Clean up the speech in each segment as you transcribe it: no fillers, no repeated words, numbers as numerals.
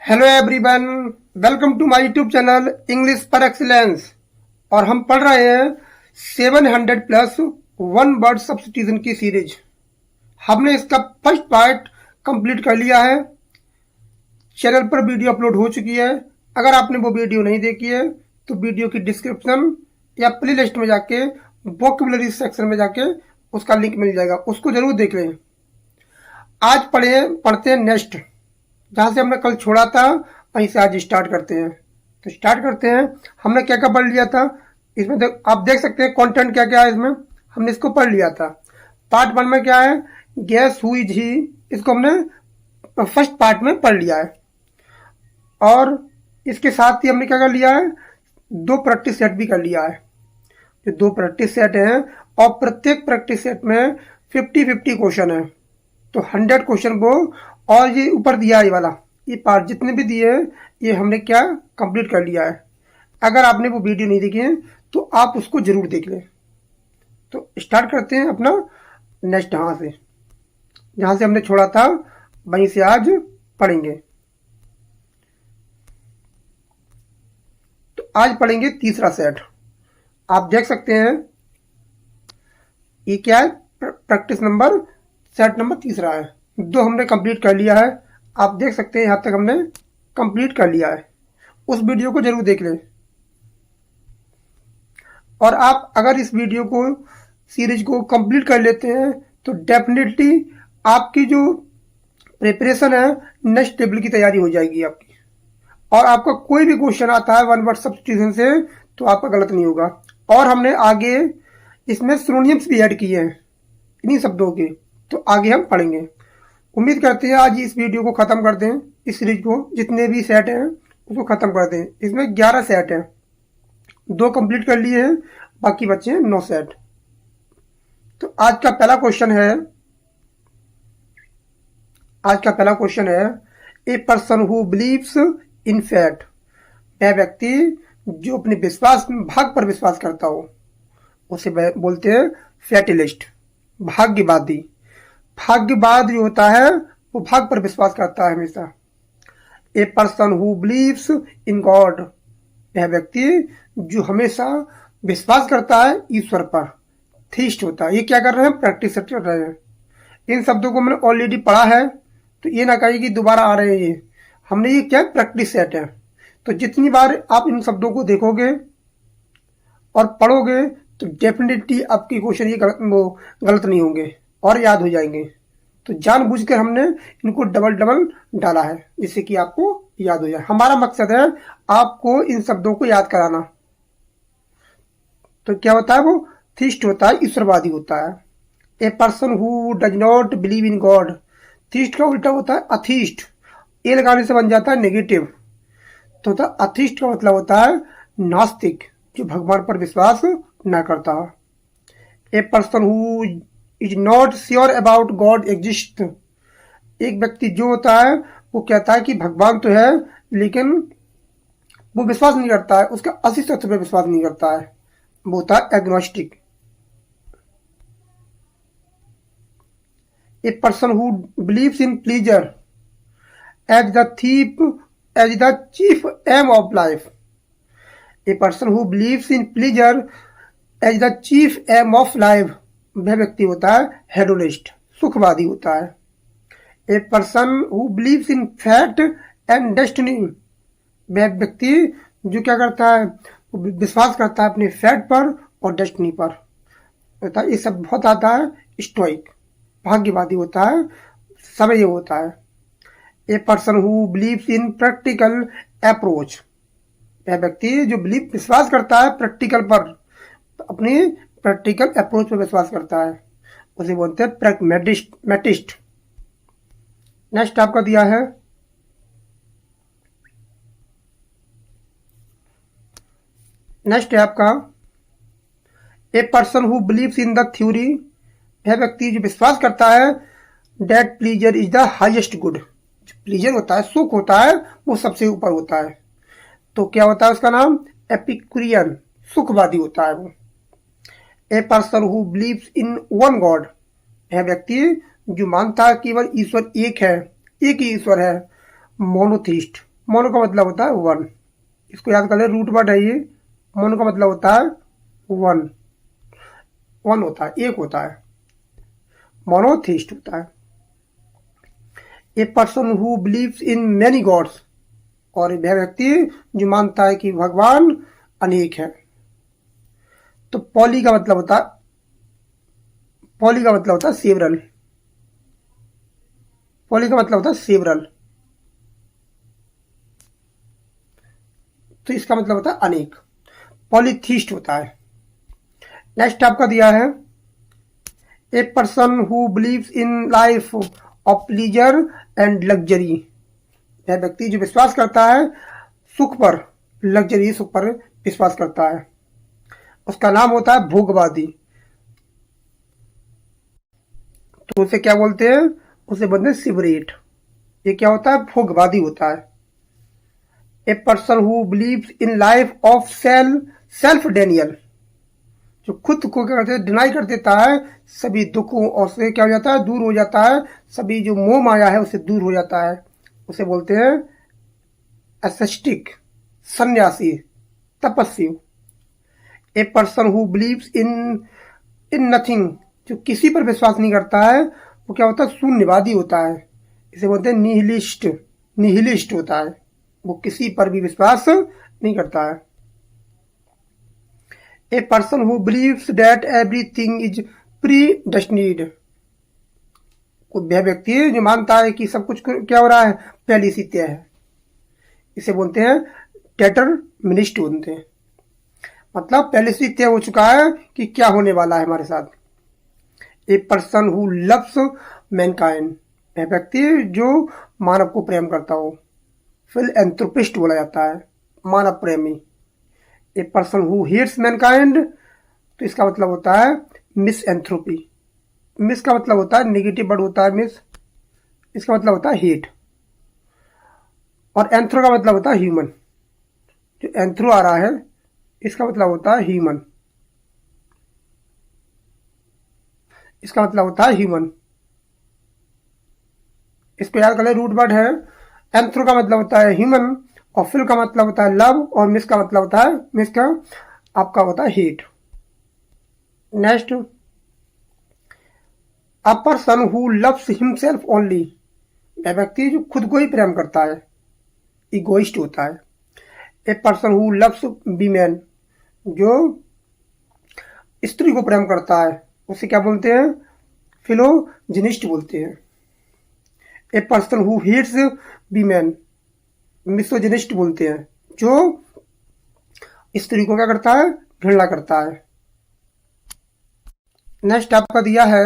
Hello everyone, welcome to my YouTube channel English par excellence. और हम पढ़ रहे हैं 700 प्लस वन वर्ड सब्स्टिट्यूशन की सीरीज। हमने इसका फर्स्ट पार्ट कंप्लीट कर लिया है। चैनल पर वीडियो अपलोड हो चुकी है। अगर आपने वो वीडियो नहीं देखी है तो वीडियो की डिस्क्रिप्शन या प्ले लिस्ट में जाके वोकैबुलरी सेक्शन में जाके उसका लिंक मिल जाएगा, उसको जरूर देख लें। आज पढ़ते हैं नेक्स्ट, जहां से हमने कल छोड़ा था वहीं से आज स्टार्ट करते हैं। तो स्टार्ट करते हैं। हमने क्या क्या पढ़ लिया था इसमें आप देख सकते हैं कंटेंट क्या क्या है इसमें। हमने इसको पढ़ लिया था। पार्ट 1 में क्या है, गेस हु इज ही, इसको हमने फर्स्ट पार्ट में पढ़ लिया है। और इसके साथ ही हमने क्या कर लिया है, 2 प्रैक्टिस सेट भी कर लिया है। जो 2 प्रैक्टिस सेट हैं और प्रत्येक प्रैक्टिस सेट में 50-50 क्वेश्चन है। तो 100 क्वेश्चन वो, और ये ऊपर दिया है ये वाला, ये पार्ट जितने भी दिए हैं ये हमने क्या कंप्लीट कर लिया है। अगर आपने वो वीडियो नहीं देखी है तो आप उसको जरूर देख लें। तो स्टार्ट करते हैं अपना नेक्स्ट, जहां से हमने छोड़ा था वहीं से आज पढ़ेंगे। तो आज पढ़ेंगे तीसरा सेट। आप देख सकते हैं ये क्या है, प्रैक्टिस नंबर सेट नंबर तीसरा है। 2 हमने कंप्लीट कर लिया है। आप देख सकते हैं यहाँ तक हमने कंप्लीट कर लिया है। उस वीडियो को जरूर देख लें। और आप अगर इस वीडियो को सीरीज को कंप्लीट कर लेते हैं तो डेफिनेटली आपकी जो प्रिपरेशन है नेक्स्ट लेवल की तैयारी हो जाएगी आपकी। और आपका कोई भी क्वेश्चन आता है वन वर्ड सब्स्टिट्यूशन से तो आपका गलत नहीं होगा। और हमने आगे इसमें सिनोनिम्स भी ऐड किए हैं इन्हीं शब्दों के, तो आगे हम पढ़ेंगे। उम्मीद करते हैं आज इस वीडियो को ख़त्म कर दें। इस सीरीज को जितने भी सेट हैं उसको ख़त्म कर दें। इसमें 11 सेट हैं, 2 कंप्लीट कर लिए हैं, बाकी बचे हैं 9 सेट। तो आज का पहला क्वेश्चन है a person who believes in fat. वह व्यक्ति जो अपने भाग पर विश्वास करता हो उसे बोलते हैं फैटिलिस्ट, भाग्यवादी। भाग्यवाद जो होता है वो भाग पर विश्वास करता है हमेशा। ए person who believes in God, वह व्यक्ति जो हमेशा विश्वास करता है ईश्वर पर, थीस्ट होता है। ये क्या कर रहे हैं, प्रैक्टिस कर रहे हैं। इन शब्दों को मैंने ऑलरेडी पढ़ा है तो ये ना कहिए कि दोबारा आ रहे हैं। ये हमने ये क्या प्रैक्टिस सेट है। तो जितनी बार आप इन शब्दों को देखोगे और पढ़ोगे तो डेफिनेटली आपके क्वेश्चन ये गलत नहीं होंगे और याद हो जाएंगे। तो जानबूझकर हमने इनको डबल डाला है जिससे कि आपको याद हो जाए। हमारा मकसद है आपको इन शब्दों को याद कराना। तो क्या होता है, वो थीस्ट होता है, ईश्वरवादी होता है। A person who does not believe in God, theist का उल्टा होता है अथीस्ट। ए लगाने से बन जाता है नेगेटिव। तो अथीस्ट का मतलब होता है नास्तिक, जो भगवान पर विश्वास न करता। ए person who is not sure about God exist, एक व्यक्ति जो होता है वो कहता है कि भगवान तो है लेकिन वो विश्वास नहीं करता है, उसका अस्तित्व पर विश्वास नहीं करता है, वो होता है agnostic. A person who believes in pleasure as the chief aim of life. A person who believes in pleasure as the chief aim of life, वह व्यक्ति होता है हेडोनिस्ट, सुखवादी होता है। A person who believes in fate and destiny, वह व्यक्ति जो क्या करता है, वो विश्वास करता है अपने फैट पर और डेस्टिनी पर होता है। ये सब बहुत आता है स्टोइक, भाग्यवादी होता है, सब ये होता है। A person who believes in practical approach, वह व्यक्ति जो विश्वास करता है प्रैक्टिकल पर, अपनी प्रैक्टिकल अप्रोच पर विश्वास करता है, उसे बोलते हैं प्रैग्मेटिस्ट। नेक्स्ट आपका दिया है आपका ए person who believes in the theory, वह व्यक्ति जो विश्वास करता है that pleaser is the highest good, pleaser होता है, सुख होता है, वो सबसे ऊपर होता है। तो क्या होता है उसका नाम, एपिक्यूरियन, सुखवादी होता है वो। ए person who believes in one God, यह व्यक्ति जो मानता है केवल ईश्वर एक है, एक ही ईश्वर है, मोनोथीस्ट, मोनो का मतलब होता है वन। इसको याद कर ले, रूट वर्ड है ये। मोनो का मतलब होता है वन, वन होता है, एक होता है। मोनोथीस्ट होता है। A person who believes in many gods, और वह व्यक्ति जो मानता है कि भगवान अनेक है। तो पॉली का मतलब होता है, पॉली का मतलब होता है सेवरल। पॉली का मतलब होता है सेवरल, तो इसका मतलब होता है अनेक। पॉलीथीस्ट होता है। नेक्स्ट आपका दिया है a person who believes in life of pleaser and luxury, वह व्यक्ति जो विश्वास करता है सुख पर, लग्जरी सुख पर विश्वास करता है। उसका नाम होता है भोगवादी। तो उसे क्या बोलते हैं? उसे बोलते हैं सिवरेट। ये क्या होता है? भोगवादी होता है। A person who believes in life of self Daniel, जो खुद को क्या करते हैं? डिनाई कर देता है सभी दुखों, और से क्या हो जाता है? दूर हो जाता है। सभी जो मोह माया है उससे दूर हो जाता है। उसे बोलते हैं एसेस्टिक, सन्यासी, तपस्वी। ए person who believes in nothing, जो किसी पर विश्वास नहीं करता है वो क्या होता है? शून्यवादी होता है। इसे बोलते हैं निहिलिस्ट, निहिलिस्ट होता है। वो किसी पर भी विश्वास नहीं करता है। A person who believes that everything is predestined, वह व्यक्ति जो मानता है कि सब कुछ क्या हो रहा है? पहले से तय है। इसे बोलते हैं डेटरमिनिस्ट बोलते हैं। मतलब पहले से तय हो चुका है कि क्या होने वाला है हमारे साथ। ए पर्सन हु लव्स मैनकाइंड, वह व्यक्ति जो मानव को प्रेम करता हो। फिलएंथ्रोपिस्ट बोला जाता है, मानव प्रेमी। A person who hates mankind, तो इसका मतलब होता है मिसएंथ्रोपी। मिस का मतलब होता है नेगेटिव वर्ड होता है मिस, इसका मतलब होता है हेट। और एंथ्रो का मतलब होता है ह्यूमन। जो एंथ्रो आ रहा है इसका मतलब होता है ह्यूमन, इसका मतलब होता है ह्यूमन। इसको याद कर ले, रूट वर्ड है। एंथ्रो का मतलब होता है ह्यूमन, और फिल का मतलब होता है लव, और मिस का मतलब होता है, मिस का आपका होता है hate. Next, a person who loves himself only, वह व्यक्ति जो खुद को ही प्रेम करता है, इगोइस्ट होता है। A person who loves women, जो स्त्री को प्रेम करता है उसे क्या बोलते हैं? फिलोजिनिस्ट बोलते हैं। A person who hates women, misogynist बोलते हैं, जो स्त्री को क्या करता है? घृणा करता है। नेक्स्ट आपका दिया है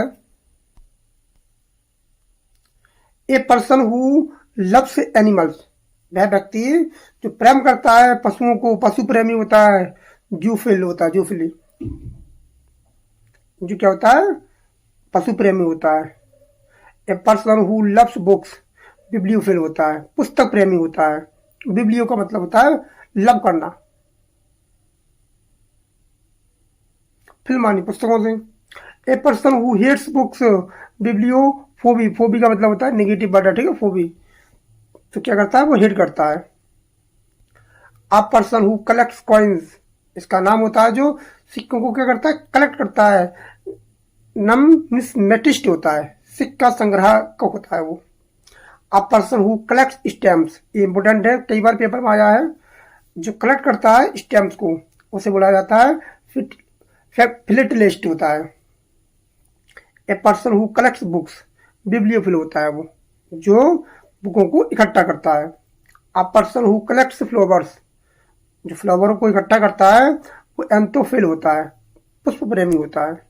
a person who loves animals, वह व्यक्ति जो प्रेम करता है पशुओं को, पशु प्रेमी होता है। जूफिल होता है, जूफिली, जो क्या होता है? पशु प्रेमी होता है। A person who loves books, bibliophile होता है, पुस्तक प्रेमी होता है। बिब्लियो का मतलब होता है लव करना, फिल्म मानी पुस्तकों से। A person who hates books, bibliophobe, phobe का मतलब होता है नेगेटिव वर्ड है, ठीक है, फोबी। तो क्या करता है? वो हेट करता है। A person who collects coins, इसका नाम होता है जो सिक्कों को क्या करता है? कलेक्ट करता है। नमस्मेटिस्ट होता है, सिक्का संग्राहक होता है वो। अ पर्सन हु कलेक्ट्स स्टैम्प्स, ये इंपोर्टेंट है, कई बार पेपर में आया है। जो कलेक्ट करता है स्टैम्प्स को उसे बोला जाता है फिलिटलिस्ट होता है। A person who collects books, bibliophile होता है वो, जो बुकों को इकट्ठा करता है। A person who collects flowers, जो फ्लावरों को इकट्ठा करता है वो एंथोफिल होता है, पुष्प प्रेमी होता है।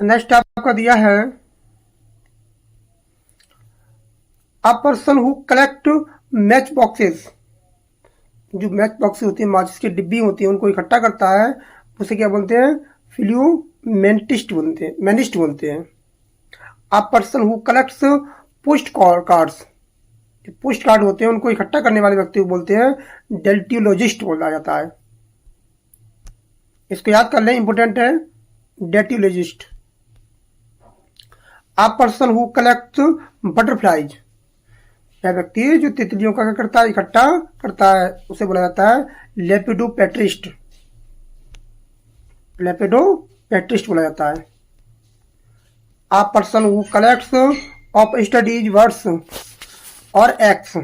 नेक्स्ट आपका दिया है a person who collect match boxes, जो मैच बॉक्स होती है, माचिस की डिब्बी होती है, उनको इकट्ठा करता है, उसे क्या बोलते हैं? फिल्यूमेंटिस्ट बोलते हैं, मैनिस्ट बोलते हैं। अ person who collects post cards, जो पोस्ट कार्ड होते हैं उनको इकट्ठा करने वाले व्यक्ति को बोलते हैं डेल्टियोलॉजिस्ट बोला जाता है। इसको याद कर लें, इंपोर्टेंट है, deltiologist. A person who collects butterflies, वह व्यक्ति जो तितलियों का क्या करता है, इकट्ठा करता है, उसे बोला जाता है लेपिडोपेट्रिस्ट। लेपिडोपेट्रिस्ट बोला जाता है। आ person who collects of studies birds और एग्स,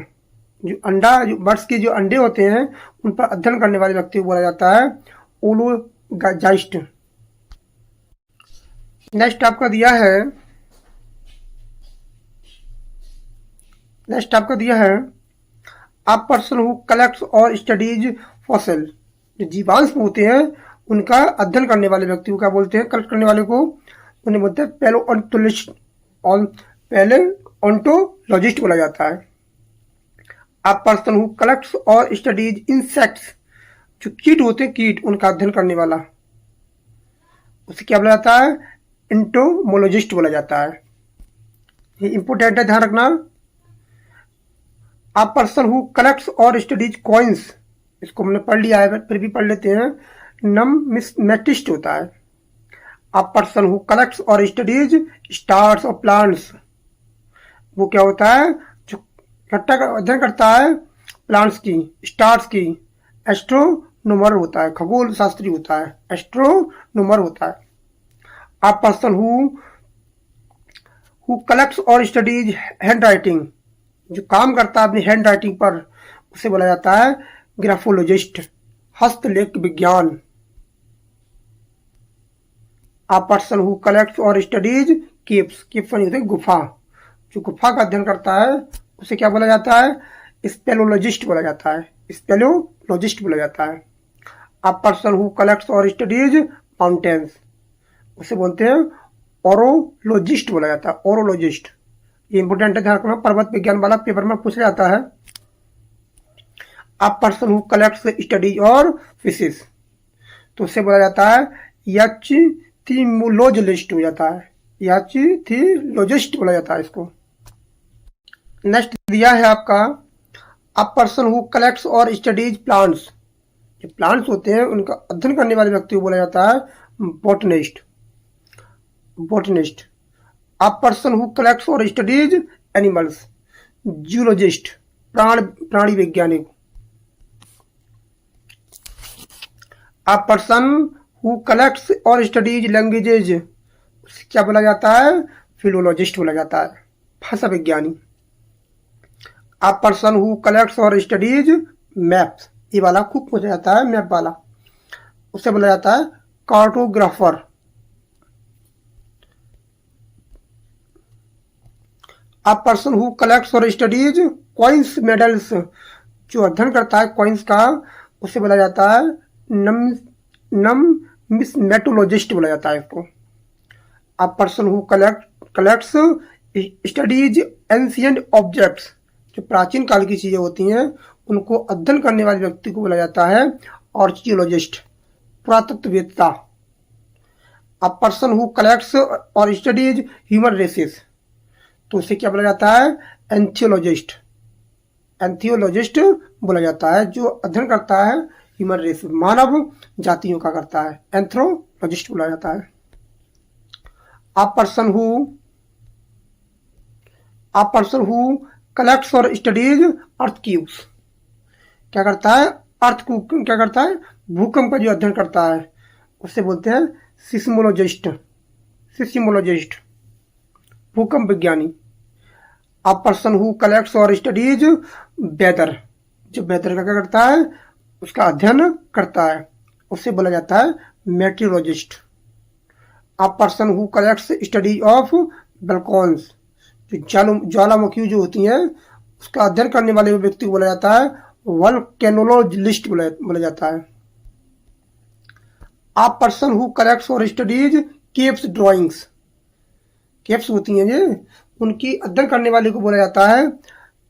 जो बर्ड्स के जो अंडे होते हैं उन पर अध्ययन करने वाले व्यक्ति को बोला जाता है ओलोजाइस्ट। नेक्स्ट आपका दिया है आ पर्सन हु कलेक्ट्स और स्टडीज फॉसिल, जो जीवांश होते हैं उनका अध्ययन करने वाले व्यक्ति को क्या बोलते हैं, कलेक्ट करने वाले को उन्हें बोलते हैं पैलेओंटोलॉजिस्ट बोला जाता है। आ पर्सन हु कलेक्ट्स और स्टडीज इंसेक्ट्स, जो कीट होते हैं, कीट उनका अध्ययन करने वाला, उसे क्या बोला जाता है, एंटोमोलॉजिस्ट बोला जाता है। ये इंपोर्टेंट है, ध्यान रखना। आ पर्सन हु कलेक्ट्स और स्टडीज कॉइन्स, इसको हमने पढ़ लिया है फिर भी पढ़ लेते हैं, नममिस्मेटिस्ट होता है। आ पर्सन हु कलेक्ट्स और स्टडीज स्टार्स और प्लांट्स, वो क्या होता है, जो इकट्ठा अध्ययन करता है प्लांट्स की, स्टार्स की। एस्ट्रोनोमर होता है, खगोल शास्त्री होता है, एस्ट्रोनोमर होता है। आ पर्सन हु कलेक्ट्स और स्टडीज हैंड राइटिंग, जो काम करता है अपनी हैंड राइटिंग पर, उसे बोला जाता है ग्राफोलॉजिस्ट, हस्तलेख विज्ञान। आ पर्सन हु कलेक्ट्स और स्टडीज केव्स, केव्स होते हैं गुफा, जो गुफा का अध्ययन करता है उसे क्या बोला जाता है, स्पेलोलॉजिस्ट बोला जाता है, स्पेलोलॉजिस्ट बोला जाता है। आ पर्सन हु कलेक्ट्स और स्टडीज माउंटेन्स, उसे बोलते हैं ओरोलॉजिस्ट बोला जाता है, ओरोलॉजिस्ट। ये इंपोर्टेंट है, ध्यान रखना, पर्वत विज्ञान वाला पेपर में पूछा जाता है। आ पर्सन हु कलेक्ट्स स्टडीज और फिशेस, तो उसे बोला जाता है याचिथीमोलॉजिस्ट हो जाता है, याचिथीलॉजिस्ट बोला जाता है इसको। नेक्स्ट दिया है आपका आ पर्सन हु कलेक्ट्स और स्टडीज प्लांट्स, जो प्लांट्स होते हैं उनका अध्ययन करने वाले व्यक्ति को बोला जाता है botanist. Uh person who collects और स्टडीज एनिमल्स, जूलॉजिस्ट, प्राणी वैज्ञानिक। आ पर्सन हु कलेक्ट्स और स्टडीज लैंग्वेजेज, क्या बोला जाता है, फिलोलॉजिस्ट बोला जाता है, भाषा विज्ञानी। आ पर्सन हु कलेक्ट्स और स्टडीज मैप्स, ये वाला खूब पूछा जाता है, मैप वाला, उसे बोला जाता है cartographer. Uh person who collects और स्टडीज कॉइन्स मेडल्स, जो अध्ययन करता है कॉइन्स का, उसे बोला जाता है नममिस्मेटोलॉजिस्ट बोला जाता है इसको। आ person who collects studies ancient objects, जो प्राचीन काल की चीजें होती हैं उनको अध्ययन करने वाले व्यक्ति को बोला जाता है आर्कियोलॉजिस्ट, पुरातत्ववेत्ता। आ पर्सन हु कलेक्ट्स और स्टडीज ह्यूमन रेसेस, तो उसे क्या बोला जाता है, एंथियोलॉजिस्ट बोला जाता है, जो अध्ययन करता है ह्यूमन रेस, मानव जातियों का करता है, एंथ्रोलॉजिस्ट बोला जाता है। आ पर्सन हु कलेक्ट्स और स्टडीज अर्थ क्यूब्स, क्या करता है, अर्थ को क्या करता है, भूकंप का जो अध्ययन करता है उसे बोलते हैं सिस्मोलॉजिस्ट, भूकंप विज्ञानी। आ पर्सन हु कलेक्ट्स और स्टडीज वेदर, जो वेदर का क्या करता है, उसका अध्ययन करता है, उसे बोला जाता है metrologist. A person who collects studies of volcanoes, जो ज्वालामुखी जो होती हैं उसका अध्ययन करने वाले व्यक्ति को बोला जाता है वोल्केनोलॉजिस्ट बोला जाता है। आ पर्सन हु कलेक्ट्स और स्टडीज केव्स ड्राइंग्स, केव्स होती हैं ये, उनकी अध्ययन करने वाले को बोला जाता है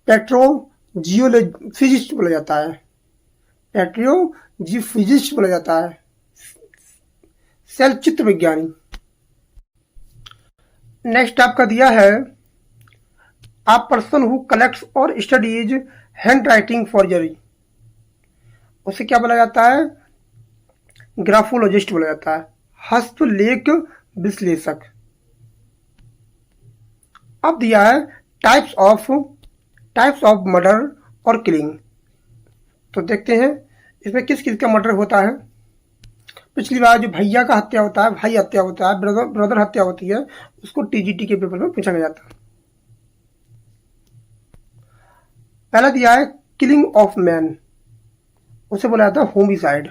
पेट्रोजियोलॉजिस्ट बोला जाता है, पेट्रोजियोफिजिस्ट बोला जाता है, सेल चित्र विज्ञानी। नेक्स्ट आपका दिया है आ पर्सन हु कलेक्ट्स और स्टडीज हैंड राइटिंग फॉर्जरी, उसे क्या बोला जाता है, ग्राफोलॉजिस्ट बोला जाता है, हस्तलेख विश्लेषक। अब दिया है टाइप्स टाइप्स ऑफ मर्डर और किलिंग। तो देखते हैं इसमें किस किस का मर्डर होता है। पिछली बार जो भैया का हत्या होता है, भाई हत्या होता है, ब्रदर हत्या होती है, उसको टीजीटी के पेपर में पूछा जाता है। पहला दिया है किलिंग ऑफ मैन, उसे बोला जाता है होमिसाइड।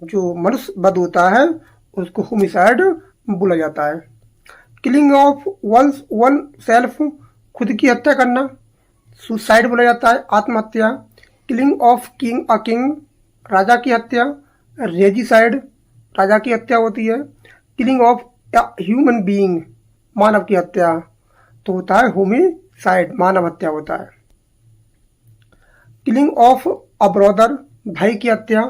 जो मनुष्य वध होता है उसको होमिसाइड बोला जाता है। किलिंग ऑफ वन सेल्फ, खुद की हत्या करना, सुसाइड बोला जाता है, आत्महत्या। Killing of king, a king, राजा की हत्या, रेजिसाइड, राजा की हत्या होती है। किलिंग ऑफ ह्यूमन बीइंग, मानव की हत्या, तो होता है होमिसाइड, मानव हत्या होता है। किलिंग ऑफ अ ब्रदर, भाई की हत्या,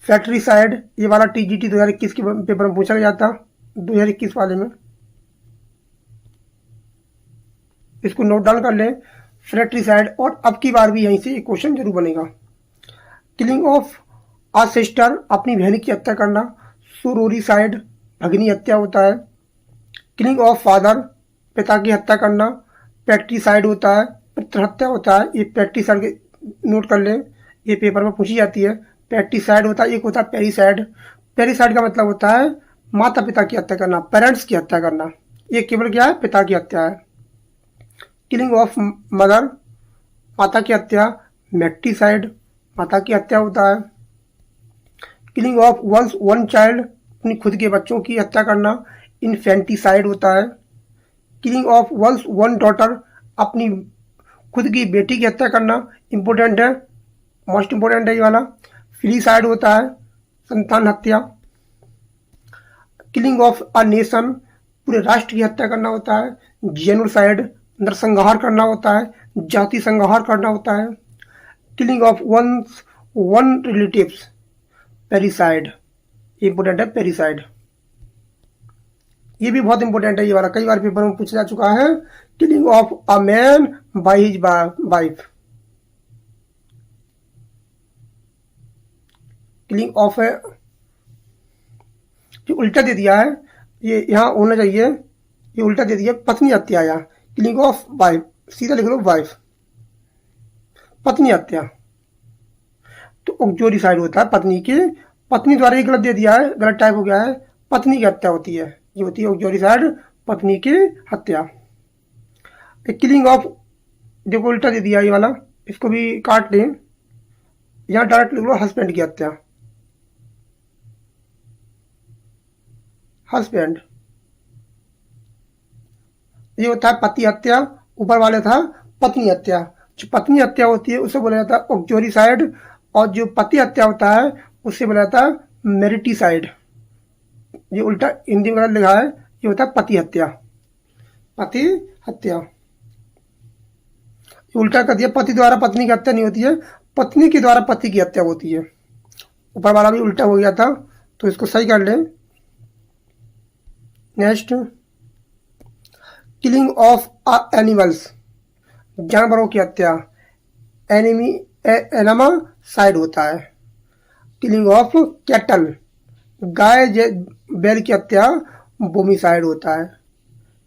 फ्रैट्रिसाइड, ये वाला टीजीटी 2021 के पेपर में पूछा गया था, 2021 वाले में, इसको नोट डाउन कर लें, फ्रैट्रिसाइड। और अब की बार भी यहीं से एक क्वेश्चन जरूर बनेगा। किलिंग ऑफ आ सिस्टर, अपनी बहन की हत्या करना, सुरोरिसाइड, भगनी हत्या होता है। किलिंग ऑफ फादर, पिता की हत्या करना, पैट्रिसाइड होता है, पितृ हत्या होता है। ये पैट्रिसाइड नोट कर लें, ये पेपर में पूछी जाती है। पैट्रिसाइड होता है, एक होता है पेरिसाइड। पेरिसाइड का मतलब होता है माता पिता की हत्या करना, पेरेंट्स की हत्या करना। ये केवल क्या है, पिता की हत्या है। किलिंग ऑफ मदर, माता की हत्या, मैट्रिसाइड, माता की हत्या होता है। किलिंग ऑफ वन चाइल्ड, अपनी खुद के बच्चों की हत्या करना, इन्फेंटिसाइड होता है। किलिंग ऑफ वन डॉटर, अपनी खुद की बेटी की हत्या करना, इंपॉर्टेंट है, मोस्ट इंपॉर्टेंट है ये वाला। फिलिसाइड होता है, संतान हत्या। किलिंग ऑफ अ नेशन, पूरे राष्ट्र की हत्या करना होता है। जेनोसाइड, नरसंहार करना होता है, जाति संहार करना होता है। Killing of one relatives, parricide, important है पेरिसाइड। ये भी बहुत इंपॉर्टेंट है, ये वाला कई बार पेपर में पूछा जा चुका है। Killing of a man by his wife. Killing of है, जो उल्टा दे दिया है, ये यहाँ होना चाहिए, ये उल्टा दे दिया, पत्नी हत्या। या किलिंग ऑफ वाइफ, सीधा लिख लो वाइफ, पत्नी हत्या। तो ऑक्जोरिसाइड होता है पत्नी की, पत्नी द्वारा ये गलत दे दिया है, गलत टाइप हो गया है, पत्नी की हत्या होती है, ये होती है ऑक्जोरिसाइड, पत्नी की हत्या। किलिंग ऑफ, देखो उल्टा दे दिया ये वाला, इसको भी काट लें, यहाँ डायरेक्ट लिख लो हस्बैंड की हत्या, हस्बैंड। ये होता है पति हत्या, ऊपर वाले था पत्नी हत्या। जो पत्नी हत्या होती है उसे बोला जाता है ऑक्जोरिसाइड, और जो पति हत्या होता है उससे बोला जाता है मेरिटिसाइड। ये उल्टा हिंदी में लिखा है, ये होता है पति हत्या, पति हत्या। उल्टा कर दिया, पति द्वारा पत्नी की हत्या नहीं होती है, पत्नी के द्वारा पति की हत्या होती है। ऊपर वाला भी उल्टा हो गया था, तो इसको सही कर लें। नेक्स्ट, किलिंग ऑफ एनिमल्स, जानवरों की हत्या, एनिमा साइड होता है। किलिंग ऑफ कैटल, गाय बैल की हत्या, बोमिसाइड होता है।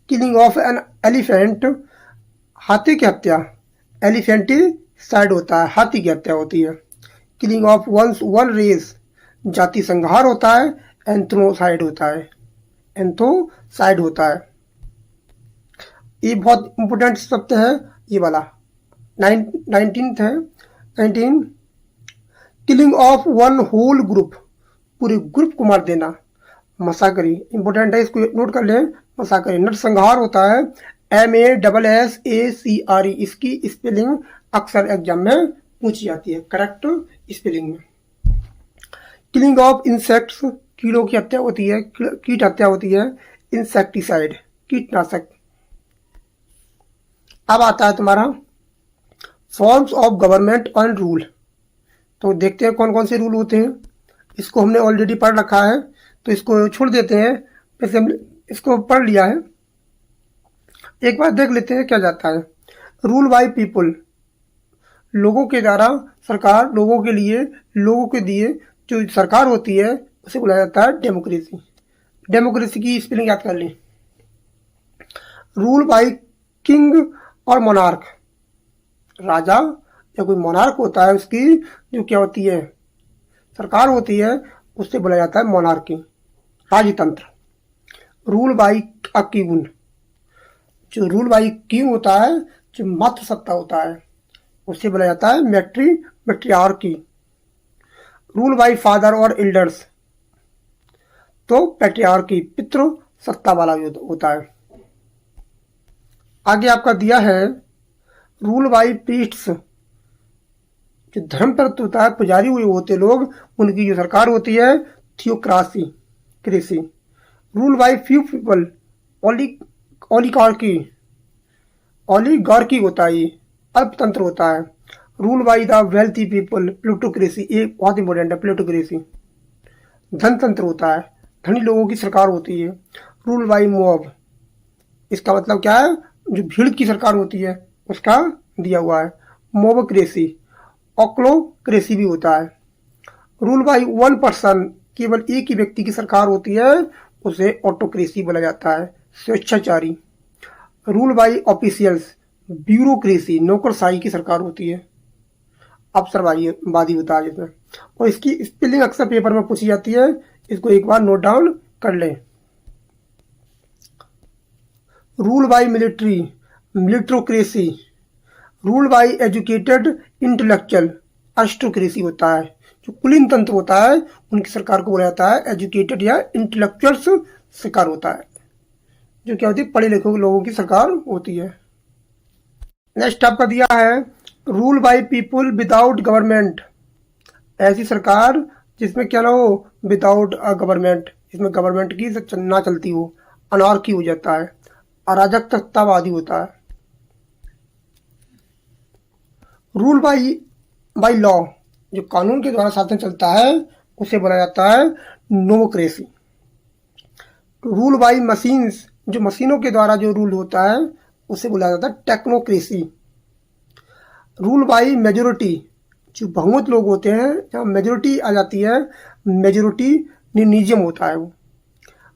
किलिंग ऑफ एन एलिफेंट, हाथी की हत्या, एलिफेंटिसाइड होता है, हाथी की हत्या होती है। किलिंग ऑफ वन रेस, जाति संहार होता है, एंथ्रोसाइड होता है, एंथ्रोसाइड होता है। ये बहुत इंपोर्टेंट शब्द है ये वाला, 19th है, 19। Killing of one whole group, पूरे ग्रुप को मार देना, मसाकरी, इंपोर्टेंट है, इसको नोट कर लें, मसाकरी। नरसंहार होता है, MASSACRE, इसकी स्पेलिंग अक्सर एग्जाम में पूछी जाती है, करेक्ट स्पेलिंग में। किलिंग ऑफ इंसेक्ट्स, कीड़ों की हत्या होती है, कीट हत्या होती है, इंसेक्टिसाइड, कीटनाशक। अब आता है तुम्हारा forms of government and rule. तो देखते हैं कौन कौन से रूल होते हैं, इसको हमने ऑलरेडी पढ़ रखा है तो इसको छोड़ देते हैं, वैसे हम इसको पढ़ लिया है, एक बार देख लेते हैं क्या जाता है। रूल बाय पीपुल, लोगों के द्वारा सरकार, लोगों के लिए, लोगों के दिए जो सरकार होती है उसे बुलाया जाता है डेमोक्रेसी। डेमोक्रेसी की स्पेलिंग याद कर लें। रूल बाय किंग और मोनार्क, राजा या कोई मोनार्क होता है, उसकी जो क्या होती है सरकार होती है, उससे बोला जाता है मोनार्की, राजतंत्र। रूल बाई अ किंग, जो रूल बाई किंग होता है, जो मातृ सत्ता होता है, उससे बोला जाता है मैट्रियार्की। रूल बाई फादर और एल्डर्स, तो पैट्रियार्की, पितृ सत्ता वाला होता है। आगे आपका दिया है रूल बाई प्रीस्ट्स, जो धर्म परत होता है, पुजारी हुए होते लोग, उनकी जो सरकार होती है थियोक्रासी, कृषि। Rule by few people, oligarchy, oligarchy होता है, ये अल्पतंत्र होता है। Rule by the wealthy people, plutocracy, ये बहुत इंपॉर्टेंट है प्लूटोक्रेसी। धनतंत्र होता है, धनी लोगों की सरकार होती है। रूल बाई मॉब, इसका मतलब क्या है, जो भीड़ की सरकार होती है उसका दिया हुआ है। मोबोक्रेसी, ऑक्लोक्रेसी भी होता है। रूल बाई वन पर्सन, केवल एक ही व्यक्ति की सरकार होती है, उसे ऑटोक्रेसी बोला जाता है, स्वेच्छाचारी। रूल बाई ऑफिशियल्स, ब्यूरोक्रेसी, नौकरशाही की सरकार होती है, अफसरवादी होता है जिसमें। और इसकी स्पेलिंग अक्सर पेपर में पूछी जाती है, इसको एक बार नोट डाउन कर लें। Rule by military, militocracy. Rule by educated intellectual, aristocracy होता है। जो कुलीन तंत्र होता है, उनकी सरकार को बोला जाता है एजुकेटेड या इंटेलेक्चुअल्स सरकार होता है, जो क्या होती है पढ़े लिखे लोगों की सरकार होती है। नेक्स्ट आपका दिया है rule by people without government, ऐसी सरकार जिसमें क्या ना हो विदाउट अ गवर्नमेंट, जिसमें गवर्नमेंट की ना चलती हो, अनार्की हो जाता है, अराजकतावादी होता है। रूल बाई लॉ, जो कानून के द्वारा शासन चलता है, उसे बोला जाता है नोमोक्रेसी। रूल बाई मशीन्स, जो मशीनों के द्वारा जो रूल होता है, उसे बोला जाता है टेक्नोक्रेसी। रूल बाई मेजोरिटी, जो बहुमत लोग होते हैं, जहाँ मेजोरिटी आ जाती है, मेजोरिटी निनिज्म होता है वो।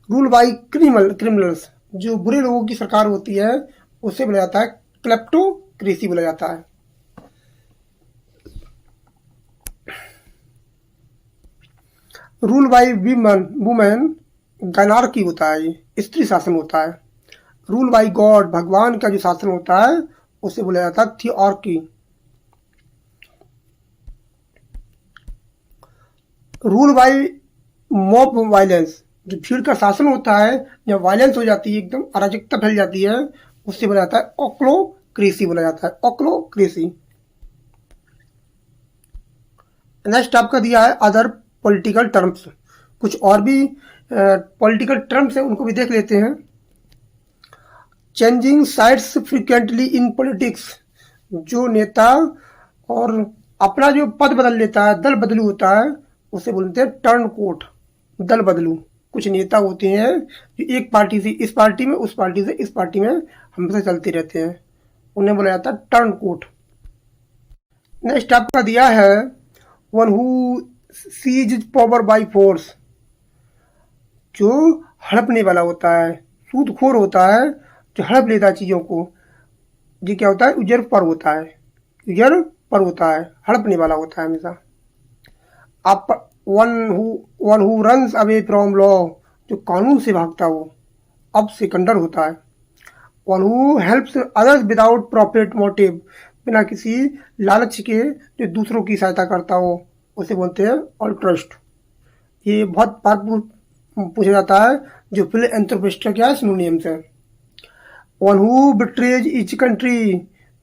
रूल बाई क्रिमिनल्स, जो बुरे लोगों की सरकार होती है, उसे बोला जाता है क्लेप्टोक्रेसी बोला जाता है। रूल बाई वुमेन, गैनार्की होता है, ये स्त्री शासन होता है। रूल बाई गॉड, भगवान का जो शासन होता है, उसे बोला जाता है थियोआर्की। रूल बाई मॉब वायलेंस, जो भीड़ का शासन होता है, जब वायलेंस हो जाती है, एकदम अराजकता फैल जाती है, उससे बोला जाता है ऑक्लोक्रेसी बोला जाता है, ऑक्लोक्रेसी। नेक्स्ट आपका दिया है अदर पॉलिटिकल टर्म्स, कुछ और भी पॉलिटिकल टर्म्स हैं, उनको भी देख लेते हैं। Changing sides frequently in politics, जो नेता और अपना जो पद बदल लेता है, दल बदलू होता है, उसे बोलते हैं टर्न कोट, दल बदलू। कुछ नेता होते हैं जो एक पार्टी से इस पार्टी में, उस पार्टी से इस पार्टी में हमेशा चलते रहते हैं, उन्हें बोला जाता है टर्न कोट। नेक्स्ट आपका दिया है one who seize power by force, जो हड़पने वाला होता है, सूदखोर होता है, जो हड़प लेता है चीज़ों को, ये क्या होता है उजर पर होता है, उजर पर होता है, हड़पने वाला होता है हमेशा। आप one who runs away from law, जो कानून से भागता हो, अब सिकंदर होता है। One who helps others without profit motive, बिना किसी लालच के जो दूसरों की सहायता करता हो, उसे बोलते हैं ऑल्ट्रस्ट। ये बहुत बार पूछा जाता है, जो फिलएंथ्रोपिस्ट क्या है सिनोनिम्स है। One who betrays etch country,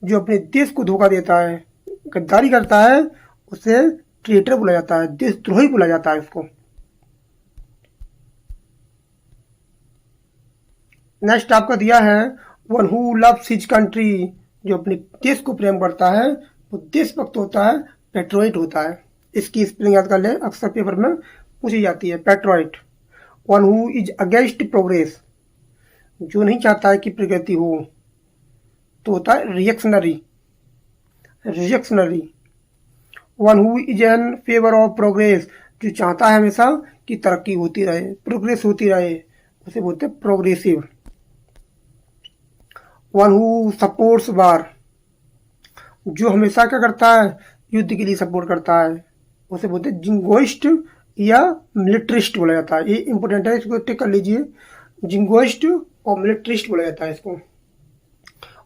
जो अपने देश को धोखा देता है, गद्दारी करता है, उसे ट्रेटर बोला जाता है, देशद्रोही बोला जाता है इसको। नेक्स्ट आपका दिया है one who loves his country, जो अपने देश को प्रेम करता है, वो देशभक्त होता है, पेट्रोइट होता है। इसकी स्पेलिंग याद कर ले, अक्सर पेपर में पूछी जाती है, patriot. One who is against progress, जो नहीं चाहता है कि प्रगति हो, तो होता है reactionary, reactionary. One who is an favour of progress, जो चाहता है हमेशा कि तरक्की होती रहे, प्रोग्रेस होती रहे, उसे बोलते हैं प्रोग्रेसिव। वन हु सपोर्ट्स वार, जो हमेशा क्या करता है, युद्ध के लिए सपोर्ट करता है, उसे बोलते हैं जिंगोइस्ट या मिलिट्रिस्ट बोला जाता है। ये इंपॉर्टेंट है, इसको टिक कर लीजिए। जिंगोइस्ट और मिलिट्रिस्ट बोला जाता है इसको।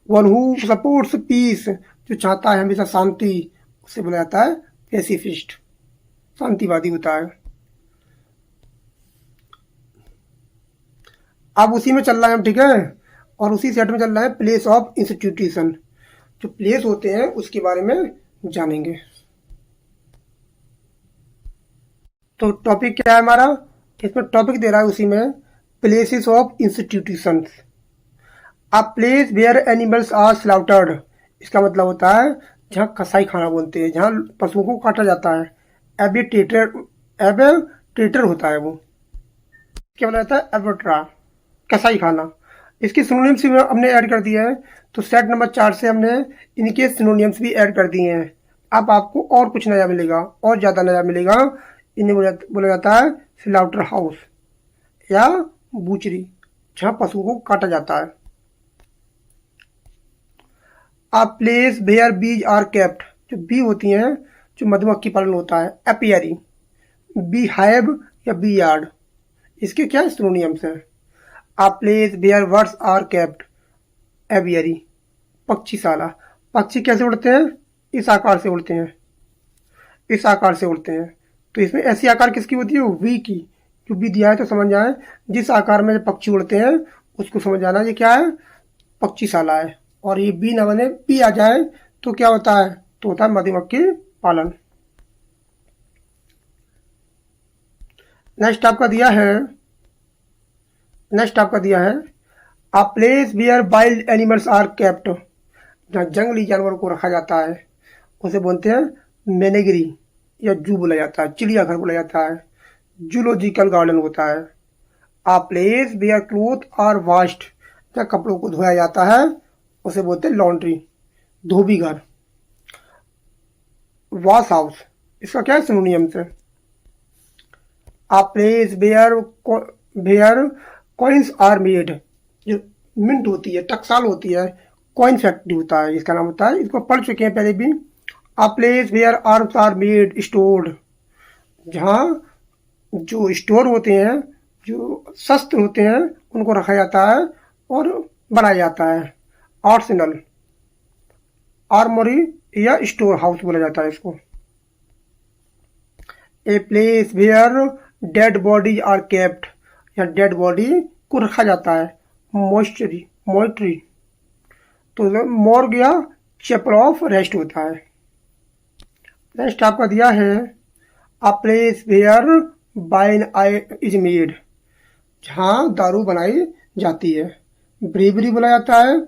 वन हु सपोर्ट्स पीस, जो चाहता है हमेशा शांति, उसे बोला जाता है पैसिफिस्ट, शांतिवादी होता है। अब उसी में चल रहा है हम, ठीक है, और उसी सेट में चल रहा है प्लेस ऑफ इंस्टीट्यूशन। जो प्लेस होते हैं उसके बारे में जानेंगे। तो टॉपिक क्या है हमारा, इसमें टॉपिक दे रहा है उसी में places of institutions. A place where animals are slaughtered, इसका मतलब होता है जहाँ कसाई खाना बोलते हैं, जहाँ पशुओं को काटा जाता है। एबेट्रेटर होता है वो, क्या बोला जाता है, एबेट्रा, कसाई खाना। इसके सिनोनिम्स भी हमने ऐड कर दिया है, तो सेट नंबर 4 से हमने इनके सिनोनिम्स भी ऐड कर दिए हैं। अब आपको और कुछ नया मिलेगा, और ज़्यादा नया मिलेगा। इन्हें बोला जाता है स्लाउटर हाउस या बूचरी, जहाँ पशुओं को काटा जाता है। A place where bees are kept, जो बी होती हैं, जो मधुमक्खी पालन होता है, एपियरी, बी हाइव या बी यार्ड, इसके क्या सिनोनिम्स हैं। A place where birds are kept, aviary, पक्षीशाला। पक्षी कैसे उड़ते हैं, इस आकार से उड़ते हैं, इस आकार से उड़ते हैं। तो इसमें ऐसी आकार किसकी होती है, वी की। जो भी दिया है तो समझ जाए, जिस आकार में पक्षी उड़ते हैं उसको समझ जाना ये क्या है, पक्षीशाला है। और ये बी न बने, पी आ जाए तो क्या होता है, तो होता है मधुमक्खी पालन। नेक्स्ट आपका दिया है a place where wild animals are kept, जहाँ जंगली जानवरों को रखा जाता है, उसे बोलते हैं मेनेगरी या जू बोला जाता है, चिड़ियाघर बोला जाता है, जूलॉजिकल गार्डन होता है। A place where cloth are washed, जहाँ कपड़ों को धोया जाता है, उसे बोलते हैं लॉन्ड्री, धोबी घर। वॉश हाउस, इसका क्या सिनोनिम्स है। A place where coins are made, जो मिंट होती है, टकसाल होती है, कॉइन फैक्ट्री होता है, इसका नाम होता है। इसको पढ़ चुके हैं पहले भी। A place where arms are made stored, जहाँ जो स्टोर होते हैं, जो शस्त्र होते हैं, उनको रखा जाता है और बनाया जाता है। आर्सेनल, आर्मरी या स्टोर हाउस बोला जाता है इसको। A place where dead body are kept, या डेड बॉडी को रखा जाता है, मोर्चरी, तो मॉर्ग या चैपल ऑफ रेस्ट होता है। नेक्स्ट आपका दिया है a place where wine is made, जहाँ दारू बनाई जाती है, ब्रेवरी बोला जाता है,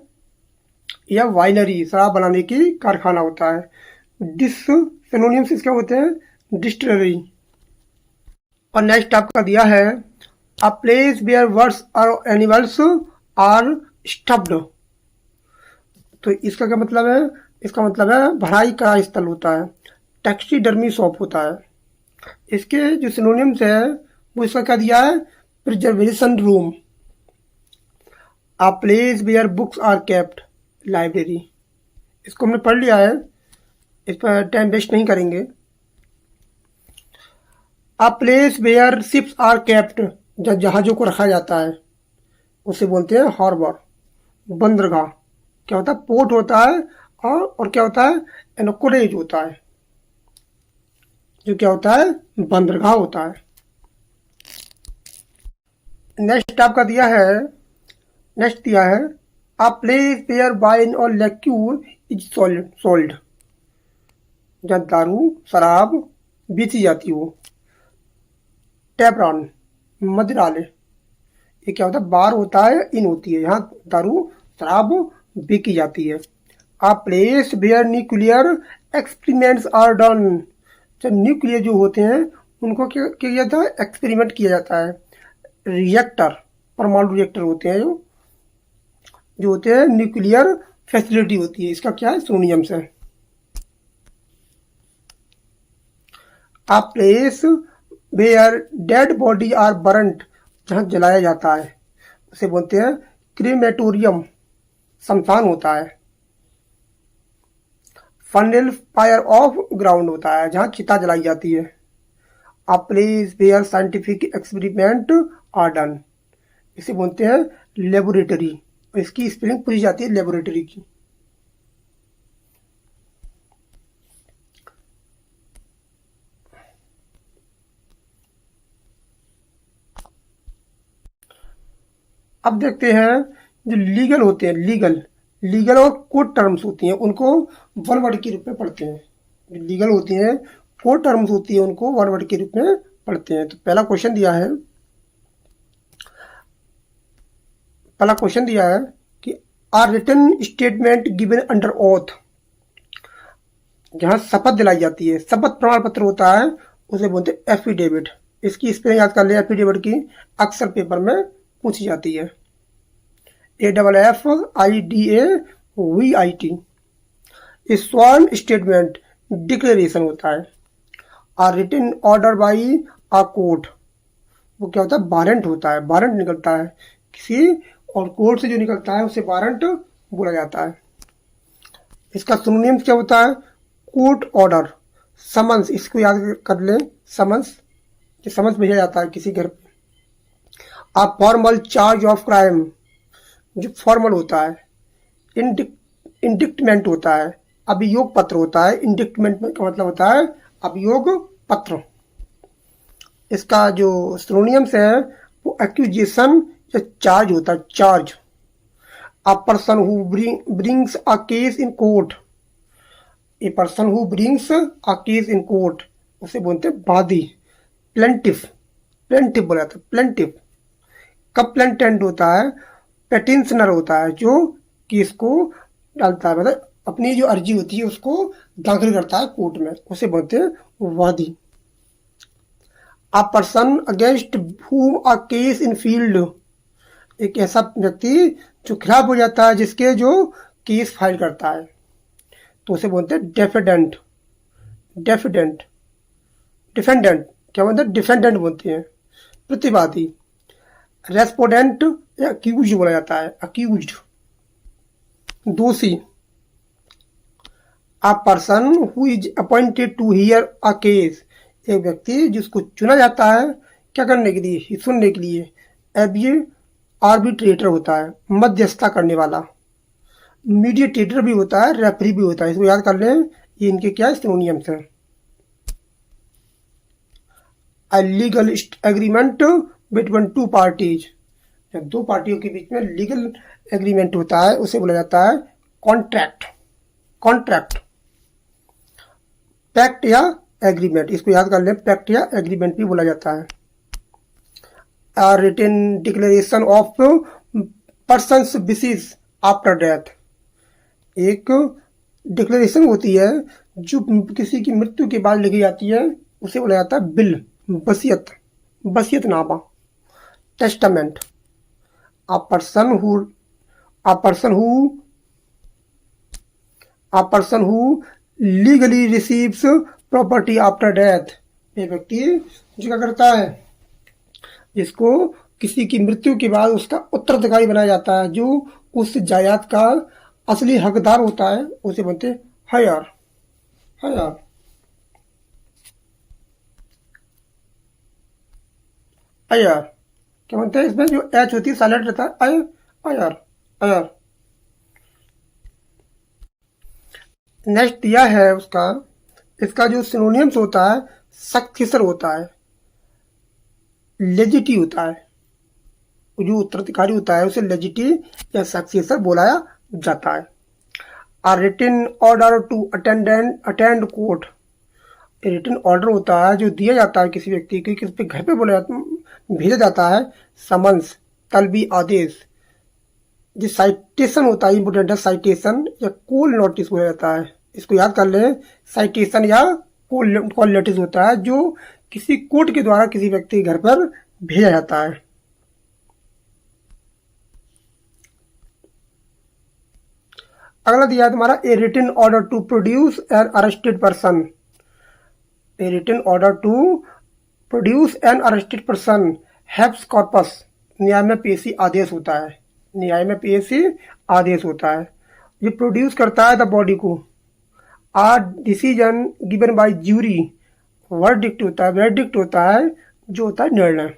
या वाइनरी, शराब बनाने की कारखाना होता है। सिनोनिम्स इसके होते हैं डिस्टिलरी। और नेक्स्ट आपका दिया है आ प्लेस वेयर बर्ड्स और एनिमल्स आर स्टफ्ड, तो इसका क्या मतलब है, इसका मतलब है भराई का स्थल होता है, टैक्सीडर्मी शॉप होता है। इसके जो सिनोनिम्स है वो इसका क्या दिया है, preservation room. A place where books are kept, library. इसको हमने पढ़ लिया है, इस पर टाइम वेस्ट नहीं करेंगे। A place where ships are kept, जहाँ जहाज़ों को रखा जाता है, उसे बोलते हैं हार्बर, बंदरगाह। क्या होता है, पोर्ट होता है, और क्या होता है, एनकोरेज होता है, जो क्या होता है, बंदरगाह होता है। नेक्स्ट दिया है आ प्लेस वेयर वाइन और लिक्यूर इज सोल्ड, जहाँ दारू शराब बेची जाती हो। टैपरॉन, मदिरालय, ये क्या होता है, बार होता है, इन होती है, यहाँ दारू शराब बेची जाती है। A place where nuclear experiments are done, जब न्यूक्लियर जो होते हैं उनको क्या किया जाता है, एक्सपेरिमेंट किया जाता है। रिएक्टर, परमाणु रिएक्टर होते हैं, जो होते हैं, न्यूक्लियर फैसिलिटी होती है, इसका क्या है, सिनोनिम्स है। A place where dead body are burned, जहाँ जलाया जाता है, उसे बोलते हैं क्रीमेटोरियम, शमशान होता है। फनल फायर ऑफ ग्राउंड होता है, जहाँ चिता जलाई जाती है। A place where scientific experiment are done, इसे बोलते हैं लेबोरेटरी। इसकी स्पेलिंग पूरी जाती है लेबोरेटरी की। अब देखते हैं जो लीगल होते हैं, लीगल और कोर्ट टर्म्स होती हैं, उनको वन वर्ड के रूप में पढ़ते हैं। जो लीगल होती हैं, कोर्ट टर्म्स होती है, उनको वन वर्ड के रूप में पढ़ते हैं। तो पहला क्वेश्चन दिया है कि a written statement given under oath, जहां शपथ दिलाई जाती है, शपथ प्रमाण पत्र होता है, उसे बोलते हैं एफिडेविट। इसकी स्पेलिंग याद कर ले, एफिडेविट की अक्सर पेपर में पूछी जाती है। AFFIDAVIT। स्वर्ण स्टेटमेंट डिक्लेरेशन होता है। A written order by a court, वो क्या होता है, वारंट होता है, वारंट निकलता है किसी, और कोर्ट से जो निकलता है उसे वारंट बोला जाता है। इसका सिनोनिम्स क्या होता है, कोर्ट ऑर्डर, समन्स, इसको याद कर ले, समन्स, समन्स भेजा जाता है किसी घर पे। आ फॉर्मल चार्ज ऑफ क्राइम, जो फॉर्मल होता है। इंडिक्टमेंट होता है, अभियोग पत्र होता है। इंडिक्टमेंट का मतलब होता है अभियोग पत्र। इसका जो सिनोनिम्स है वो एक्यूजेशन या चार्ज होता है, charge. A person who brings a case in court, a person who brings a case in court, उसे बोलते हैं वादी। प्लेंटिफ, प्लेंटिफ बोला जाता है, प्लेंटिफ। कंप्लेंटेंट होता है, पेटिशनर होता है, जो केस को डालता है, मतलब अपनी जो अर्जी होती है उसको दाखिल करता है कोर्ट में, उसे बोलते हैं वादी। अ पर्सन अगेंस्ट हुम अ केस इन फील्ड, एक ऐसा व्यक्ति जो खिलाफ हो जाता है जिसके जो केस फाइल करता है, तो उसे बोलते हैं डेफेडेंट। डेफेडेंट, डिफेंडेंट क्या बोलते हैं, डिफेंडेंट बोलते हैं, प्रतिवादी। रेस्पोडेंट या अक्यूज बोला जाता है, अक्यूज्ड, दोषी। A person who is appointed to hear a case, एक व्यक्ति जिसको चुना जाता है क्या करने के लिए, सुनने के लिए। अब ये आर्बिट्रेटर होता है, मध्यस्थता करने वाला। मीडिएटर भी होता है, रेफरी भी होता है, इसको याद कर लें, ये इनके क्या सिनोनिम्स हैं। A legal agreement between two parties, जब दो पार्टियों के बीच में लीगल एग्रीमेंट होता है उसे बोला जाता है कॉन्ट्रैक्ट। कॉन्ट्रैक्ट, पैक्ट या एग्रीमेंट, इसको याद कर लें, पैक्ट या एग्रीमेंट भी बोला जाता है। A written declaration of person's wishes after death, एक डिक्लेरेशन होती है जो किसी की मृत्यु के बाद लिखी जाती है, उसे बोला जाता है बिल, वसीयत, वसीयतनामा, testament. A person who legally receives property after death, ये व्यक्ति जो क्या करता है, जिसको किसी की मृत्यु के बाद उसका उत्तराधिकारी बनाया जाता है, जो उस जायदाद का असली हकदार होता है, उसे बोलते हैं हयर। हयर, अयर क्या बोलते हैं, इसमें जो एच होती है साइलेंट रहता है, अय, अयर, अयर। नेक्स्ट दिया है उसका, इसका जो सिनोनिम्स होता है, सक्सेसर होता है, लेजिटी होता है, जो उत्तराधिकारी होता है उसे लेजिटी या सक्सेसर बोलाया जाता है। A written order to attend court, written order होता है जो दिया जाता है किसी व्यक्ति को, किसी पे घर पे भेजा जाता है, समन्स, तलबी, आदेश। जो साइटेशन होता है, इंपोर्टेंट है, साइटेशन या कॉल नोटिस बोला जाता है, इसको याद कर ले, साइटेशन या कॉल नोटिस होता है जो किसी कोर्ट के द्वारा किसी व्यक्ति के घर पर भेजा जाता है। अगला दिया है तुम्हारा, a written order to produce an arrested person. A written order to produce an arrested person habeas corpus, न्याय में पेशी आदेश होता है, न्याय में पेशी आदेश होता है। ये प्रोड्यूस करता है द बॉडी को, a decision given by jury, verdict होता है, वर्डिक्ट होता है जो होता है निर्णय,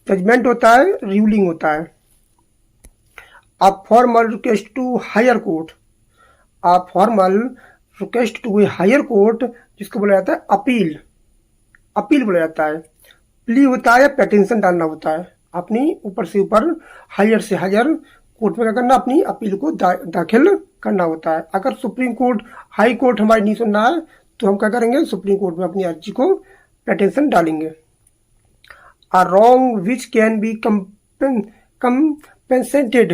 जजमेंट होता है रूलिंग होता है। A formal request to higher court, a formal request to a higher court जिसको बोला जाता है अपील, अपील बोला जाता है। प्ली होता है, पेटिशन डालना होता है, अपनी ऊपर से ऊपर हायर से हायर कोर्ट में क्या करना, अपनी अपील को दाखिल करना होता है। अगर सुप्रीम कोर्ट, हाई कोर्ट हमारी नहीं सुनना है तो हम क्या करेंगे, सुप्रीम कोर्ट में अपनी अर्जी को पेटिशन डालेंगे। A wrong which can be compensated,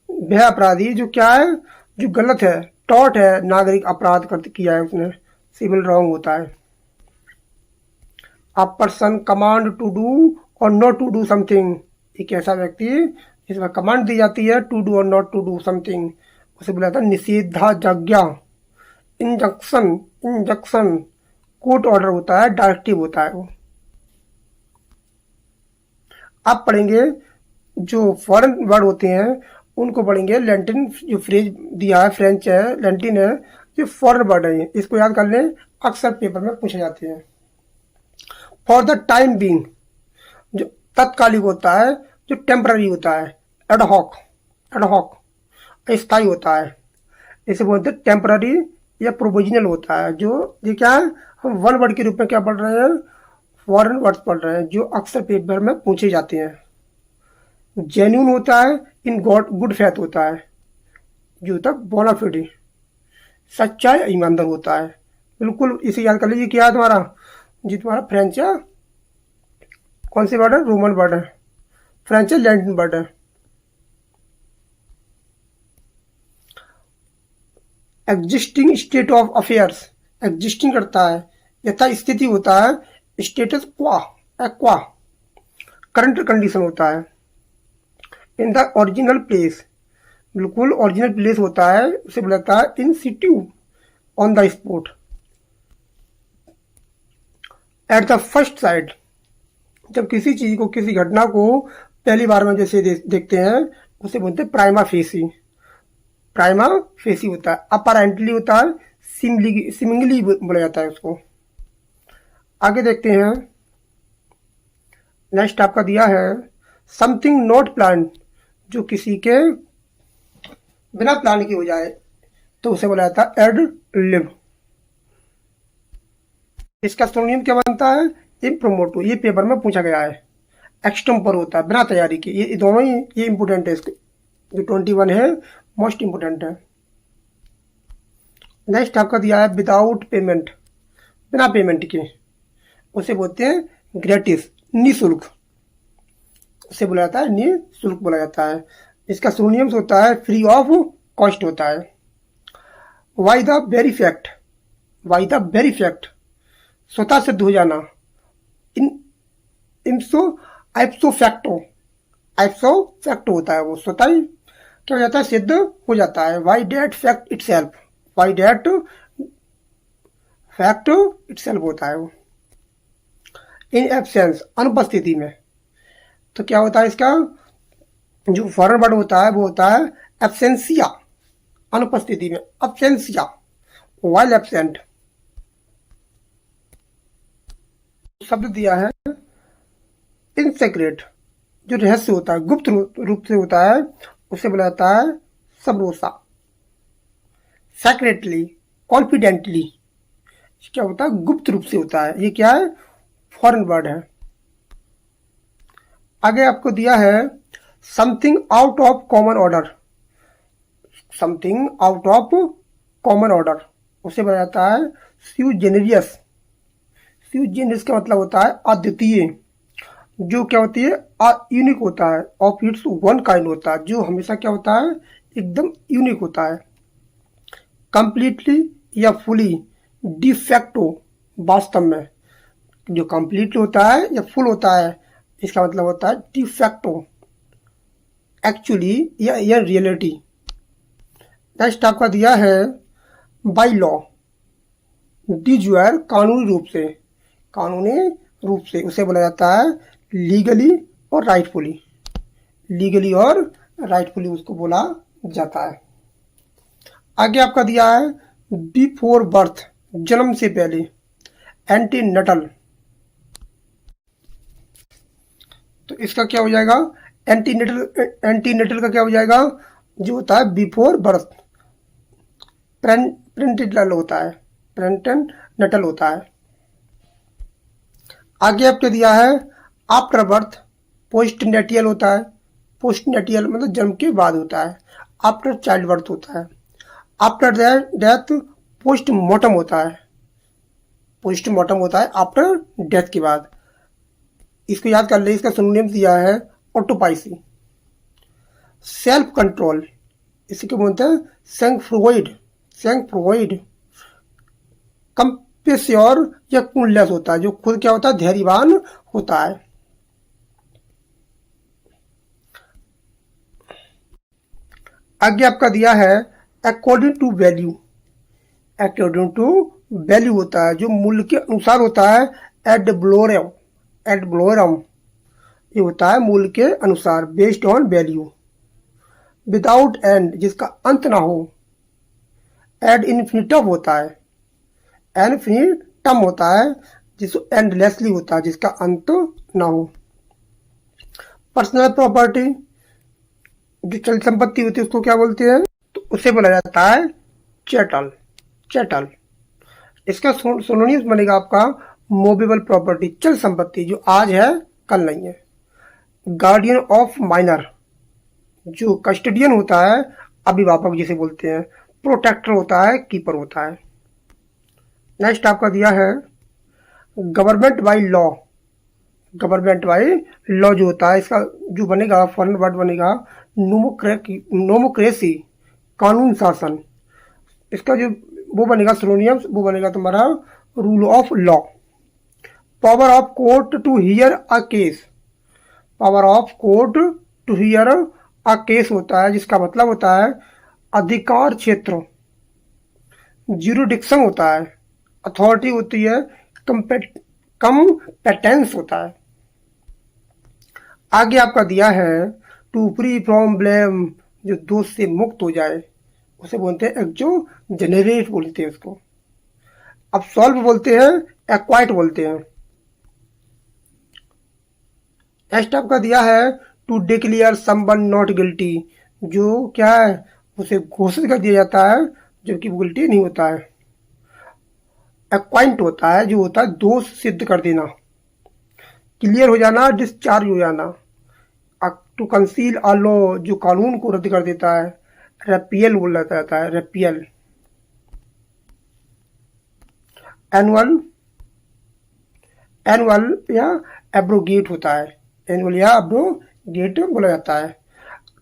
वह अपराधी जो क्या है, जो गलत है, टॉट है, नागरिक अपराध कर किया है उसने, सिविल रॉन्ग होता है। A person command to do or not to do something, एक ऐसा व्यक्ति जिसमें कमांड दी जाती है to do or not to do something, उसे बोला जाता है निषेधाज्ञा। इंजंक्शन, इंजंक्शन कोर्ट ऑर्डर होता है, डायरेक्टिव होता है वो। आप पढ़ेंगे जो फॉरेन वर्ड होते हैं उनको पढ़ेंगे। लैटिन जो फ्रेज दिया है, फ्रेंच है, लैटिन है, ये फॉरेन वर्ड है, इसको याद कर लें, अक्सर पेपर में पूछे जाते हैं। फॉर द टाइम बीइंग जो तत्कालिक होता है, जो टेम्पररी होता है, एडहॉक, एडहॉक स्थायी होता है, इसे बोलते हैं टेम्पररी या प्रोविजनल होता है। जो ये क्या है, हम वन वर्ड के रूप में क्या पढ़ रहे हैं, फॉरेन वर्ड्स पढ़ रहे हैं जो अक्सर पेपर में पूछे जाते हैं। जेन्यून होता है, इन गॉड गुड फेथ होता है, जो होता है बोनाफिडी, सच्चा या ईमानदार होता है। बिल्कुल इसे याद कर लीजिए। क्या है तुम्हारा, जी तुम्हारा फ्रेंच है, कौन सी वर्ड है, रोमन वर्ड है, फ्रेंच है, लैटिन वर्ड है। Existing state of affairs, existing करता है, यथा स्थिति होता है, स्टेटस क्वा, एक्वा करंट कंडीशन होता है। इन द ओरिजिनल प्लेस, बिल्कुल ओरिजिनल प्लेस होता है, उसे बोला जाता है in situ, on the spot. At the first side, जब किसी चीज को, किसी घटना को पहली बार में जैसे देखते हैं उसे बोलते हैं प्राइमा फेसी, प्राइमा फेसी होता है। अपरेंटली होता है, सिमिंगली बोला जाता है उसको। आगे देखते हैं, नेक्स्ट आपका दिया है समथिंग नॉट प्लान, जो किसी के बिना प्लान की हो जाए तो उसे बोला जाता है एड लिब। इसका सिनोनिम क्या बनता है, इम्प्रोमोटो, ये पेपर में पूछा गया है। एक्सटेम्पर होता है, बिना तैयारी के, ये दोनों ही ये इंपोर्टेंट है, इसके जो 21 है मोस्ट इंपोर्टेंट है। नेक्स्ट आपका दिया है विदाउट पेमेंट, बिना पेमेंट के, उसे बोलते हैं ग्रेटिस, निःशुल्क, उसे बोला जाता है निःशुल्क बोला जाता है। इसका सिनोनिम्स होता है फ्री ऑफ कॉस्ट होता है। Why the very fact, why the very fact स्वतः सिद्ध हो जाना, इन इम्सो आइप्सो फैक्टो, आइप्सो फैक्टो होता है, वो स्वतः ही क्या हो जाता है, सिद्ध हो जाता है। By the fact itself, by the fact itself होता है वो। इन एब्सेंस, अनुपस्थिति में, तो क्या होता है इसका जो फॉरन वर्ड होता है वो होता है एब्सेंसिया, अनुपस्थिति में, एब्सेंसिया, वाइल एब्सेंट। शब्द दिया है इनसेक्रेट, जो रहस्य होता है, गुप्त रूप से होता है, उसे बोला जाता है सबरोसा। सेक्रेटली, कॉन्फिडेंटली, क्या होता है, गुप्त रूप से होता है, ये क्या है, फॉरेन वर्ड है। आगे आपको दिया है something out of common order, something out of common order, उसे बोला जाता है स्यू जेनेरियस। स्यू जेनेरियस का मतलब होता है अद्वितीय, जो क्या होती है यूनिक होता है, ऑफ इट्स वन काइंड होता है, जो हमेशा क्या होता है, एकदम यूनिक होता है। कंप्लीटली या फुली, डिफेक्टो, वास्तव में, जो कंप्लीटली होता है या फुल होता है, इसका मतलब होता है डिफेक्टो, एक्चुअली या रियलिटी। नेक्स्ट आपका दिया है बाय लॉ, डिजुअर, कानूनी रूप से, कानूनी रूप से, उसे बोला जाता है लीगली और राइटफुली, लीगली और राइटफुली उसको बोला जाता है। आगे आपका दिया है बिफोर बर्थ, जन्म से पहले। एंटीनेटल, तो इसका क्या हो जाएगा? एंटीनेटल का क्या हो जाएगा? जो होता है बिफोर बर्थ। प्रेंटिनल होता है, प्रेंटनटल होता है। आगे आपके दिया है आफ्टर बर्थ, पोस्टनेटियल होता है। पोस्टनेटियल मतलब जन्म के बाद होता है। आफ्टर चाइल्ड बर्थ होता है। आफ्टर डेथ पोस्टमार्टम होता है। पोस्टमार्टम होता है आफ्टर डेथ के बाद। इसको याद कर ले, इसका सिनोनिम दिया है ऑटोपाइसी। सेल्फ कंट्रोल, इसी को बोलते हैं सेंक्फ्रोइड। सेंक्फ्रोइड कंपेस्योर या कूनलेस होता है, जो खुद क्या होता है? धैर्यवान होता है। आगे आपका दिया है according to value. According to value होता है जो मूल्य के अनुसार होता है। एड ब्लोरम, एड ब्लोरम ये होता है मूल्य के अनुसार, based on value. Without and, जिसका अंत ना हो। एड इन्फिनिटम होता है। इन्फिनिटम होता है जिसको एंडलेसली होता है, जिसका अंत ना हो। पर्सनल प्रॉपर्टी, जो चल संपत्ति होती है उसको क्या बोलते हैं? तो उसे बोला जाता है चैटल। चैटल, इसका सिनोनिम बनेगा आपका मूवेबल प्रॉपर्टी, चल संपत्ति, जो आज है कल नहीं है। गार्डियन ऑफ माइनर, जो कस्टोडियन होता है, अभिभावक जिसे बोलते हैं। प्रोटेक्टर होता है, कीपर होता है। नेक्स्ट आपका दिया है government by law. Government by law जो होता है, इसका जो बनेगा फॉरेन वर्ड बनेगा नोमोक्रेसी, कानून शासन। इसका जो वो बनेगा सिनोनियम, वो बनेगा तुम्हारा rule of law. Power of court to hear a case. Power of court to hear a case होता है, जिसका मतलब होता है अधिकार क्षेत्र। ज्यूरिडिक्शन होता है, अथॉरिटी होती है, कंपेटेंस होता है। आगे आपका दिया है टू फ्री फ्रॉम ब्लेम, जो दोष से मुक्त हो जाए, उसे बोलते हैं जो जनरेट बोलते हैं उसको। अब सॉल्व बोलते हैं, एक्वाइट बोलते हैं। नेक्स्ट आपका दिया है to declare someone not guilty, जो क्या है? उसे घोषित कर दिया जाता है जबकि वो गिल्टी नहीं होता है। एक्वाइंट होता है, जो होता है दोष सिद्ध कर देना। क्लियर हो जाना, डिस्चार्ज हो जाना। टू कंसील अ लॉ, जो कानून को रद्द कर देता है। रेपियल बोला जाता है, रेपियल। एनुअल, एनुअल या एब्रोगेट होता है। एनुअल या एब्रोगेट बोला जाता है।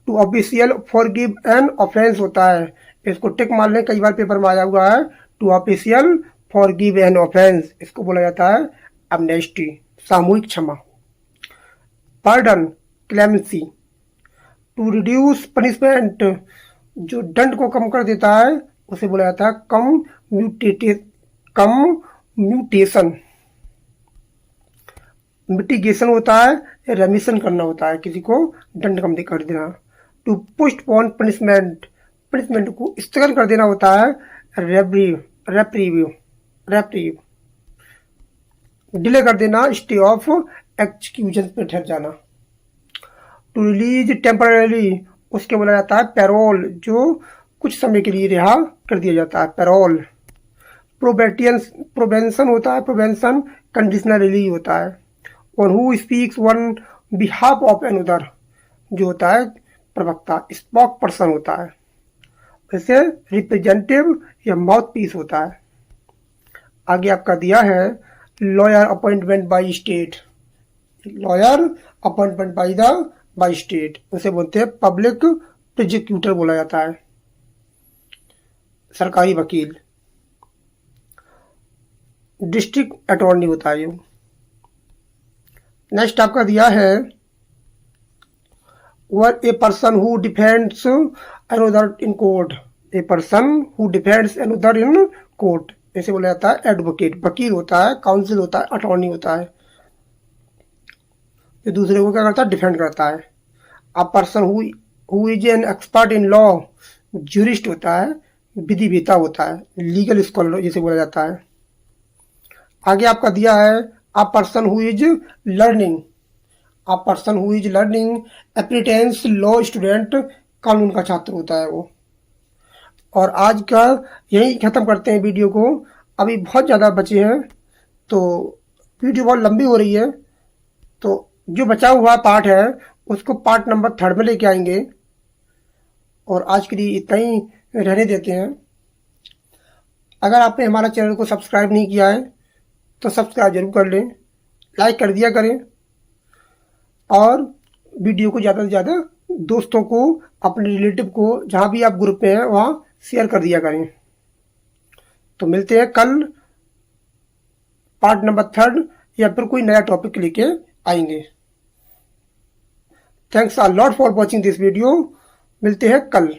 To official forgive an offence होता है, इसको टिक मार लें, कई बार पेपर में आया हुआ है। To official forgive an offence, इसको बोला जाता है एमनेस्टी, सामूहिक क्षमा। Pardon, clemency. To reduce punishment, जो दंड को कम कर देता है, उसे बोला जाता है कम्यूटेशन। मिटिगेशन होता है, रेमिशन करना होता है, किसी को दंड कम कर देना। टू पोस्टपोन पनिशमेंट, पनिशमेंट को स्थगन कर देना होता है। रेप्रीव, डिले कर देना, स्टे ऑफ एक्सक्यूजन पे ठहर जाना। टू रिलीज टेम्पररी, उसके बोला जाता है पैरोल, जो कुछ समय के लिए रिहा कर दिया जाता है, पैरोल। प्रोबेंशन होता है, प्रोबेंशन कंडीशनल रिलीज होता है। और who speaks one behalf of another, जो होता है प्रवक्ता, स्पोक पर्सन होता है। वैसे रिप्रेजेंटेटिव या माउथ पीस होता है। आगे आपका दिया है lawyer appointment by state. Lawyer appointment by state, उसे बोलते हैं पब्लिक प्रोसिक्यूटर बोला जाता है, सरकारी वकील। डिस्ट्रिक्ट अटॉर्नी होता है ये। नेक्स्ट आपका दिया है were a person who defends another in court. A person who defends another in court, ऐसे बोला जाता है एडवोकेट, वकील होता है, काउंसिल होता है, अटॉर्नी होता है, जो दूसरे को क्या करता है? डिफेंड करता है। A person who is an expert in law, jurist होता है, विधि वेता होता है, लीगल स्कॉलर जिसे बोला जाता है। आगे आपका दिया है a person who is learning, a person who is learning apprentice law student, कानून का छात्र होता है वो। और आज का यही खत्म करते हैं वीडियो को, अभी बहुत ज़्यादा बचे हैं तो वीडियो बहुत लंबी हो रही है, तो जो बचा हुआ पार्ट है उसको पार्ट नंबर 3 में लेके आएंगे। और आज के लिए इतना ही रहने देते हैं। अगर आपने हमारा चैनल को सब्सक्राइब नहीं किया है तो सब्सक्राइब जरूर कर लें, लाइक कर दिया करें और वीडियो को ज़्यादा से ज़्यादा दोस्तों को, अपने रिलेटिव को, जहाँ भी आप ग्रुप में हैं वहाँ शेयर कर दिया करें। तो मिलते हैं कल पार्ट नंबर 3 या फिर कोई नया टॉपिक लेके आएंगे। Thanks a lot for watching this video. मिलते हैं कल।